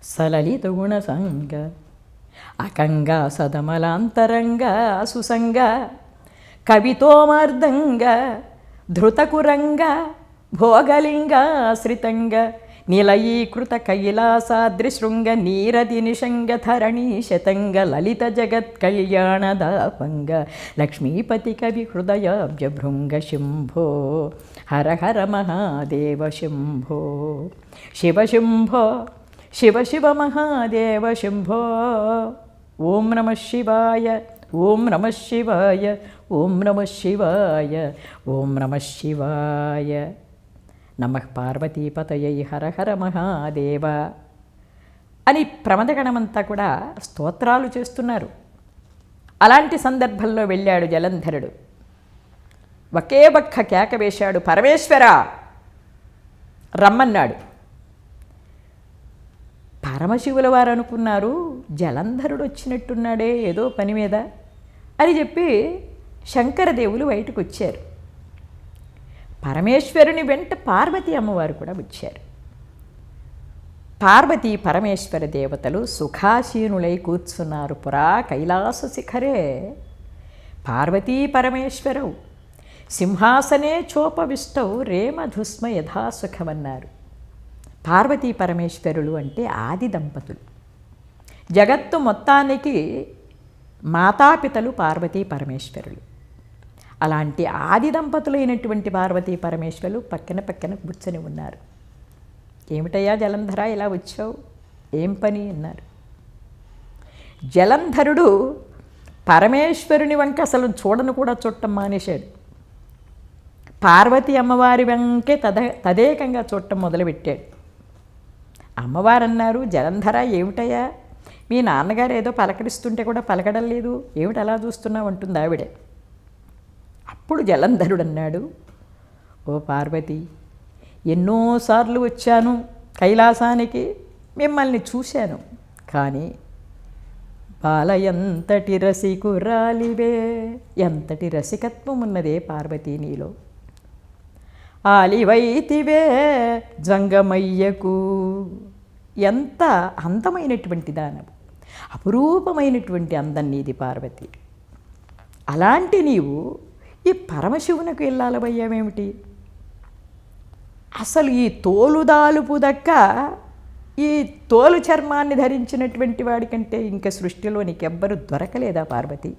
సలలిత గుణసంగ అకంగా సదమలాంతరంగ సుసంగ కవితోమర్దంగ ధృతకురంగ భోగలింగాశ్రితంగ నిలయీకృత కైలాసాద్రిశృంగ నీరది నిషంగ ధరణీ శతంగ లలిత జగత్ కళ్యాణదాపంగ లక్ష్మీపతి కవి హృదయాబ్జభృంగ శంభో హర హర మహాదేవ శంభో శివ శంభో శివ శివ మహాదేవ శంభో. ఓం నమ శివాయ, ఓం నమ శివాయ, ఓం నమ శివాయ, ఓం నమ శివాయ. నమః పార్వతీపతయై హర హర మహాదేవ అని ప్రమదగణమంతా కూడా స్తోత్రాలు చేస్తున్నారు. అలాంటి సందర్భంలో వెళ్ళాడు జలంధరుడు. ఒకే ఒక్క కేక వేశాడు, పరమేశ్వర రమ్మన్నాడు. పరమశివుల వారు అనుకున్నారు జలంధరుడు వచ్చినట్టున్నాడే ఏదో పని మీద అని చెప్పి శంకరదేవులు బయటకు వచ్చారు. పరమేశ్వరుని వెంట పార్వతీ అమ్మవారు కూడా వచ్చారు. పార్వతీ పరమేశ్వర దేవతలు సుఖాసీనులై కూర్చున్నారు పురా కైలాస శిఖరే. పార్వతీ పరమేశ్వరౌ సింహాసనే చోపవిష్టౌ రేమధుస్మ యథాసుఖమన్నారు. పార్వతీ పరమేశ్వరులు అంటే ఆది దంపతులు. జగత్తు మొత్తానికి మాతాపితలు పార్వతీ పరమేశ్వరులు. అలాంటి ఆది దంపతులైనటువంటి పార్వతీ పరమేశ్వరులు పక్కన పక్కన కూర్చొని ఉన్నారు. ఏమిటయ్యా జలంధర ఇలా వచ్చావు, ఏం పని అన్నారు. జలంధరుడు పరమేశ్వరుని వంక అసలు చూడను కూడా చూడటం మానేశాడు. పార్వతీ అమ్మవారి వంకే తదేకంగా చూడటం మొదలుపెట్టాడు. అమ్మవారు అన్నారు, జలంధర ఏమిటయ్యా మీ నాన్నగారు ఏదో పలకరిస్తుంటే కూడా పలకడం లేదు, ఏమిటి అలా చూస్తున్నావు అంటుంది ఆవిడే. అప్పుడు జలంధరుడు అన్నాడు, ఓ పార్వతి, ఎన్నోసార్లు వచ్చాను కైలాసానికి, మిమ్మల్ని చూశాను, కానీ బాల ఎంతటి రసికురాలివే, ఎంతటి రసికత్వం ఉన్నదే పార్వతీ నీలో. ఆలివైతివే జంగమయ్యకు, ఎంత అందమైనటువంటి దానవు, అపురూపమైనటువంటి అందం నీది పార్వతి. అలాంటి నీవు ఈ పరమశివునకు ఇల్లాలవయ్యావేమిటి? అసలు ఈ తోలుదాలుపు దక్క ఈ తోలు చర్మాన్ని ధరించినటువంటి వాడికంటే ఇంకా సృష్టిలో నీకెవ్వరూ దొరకలేదా పార్వతి?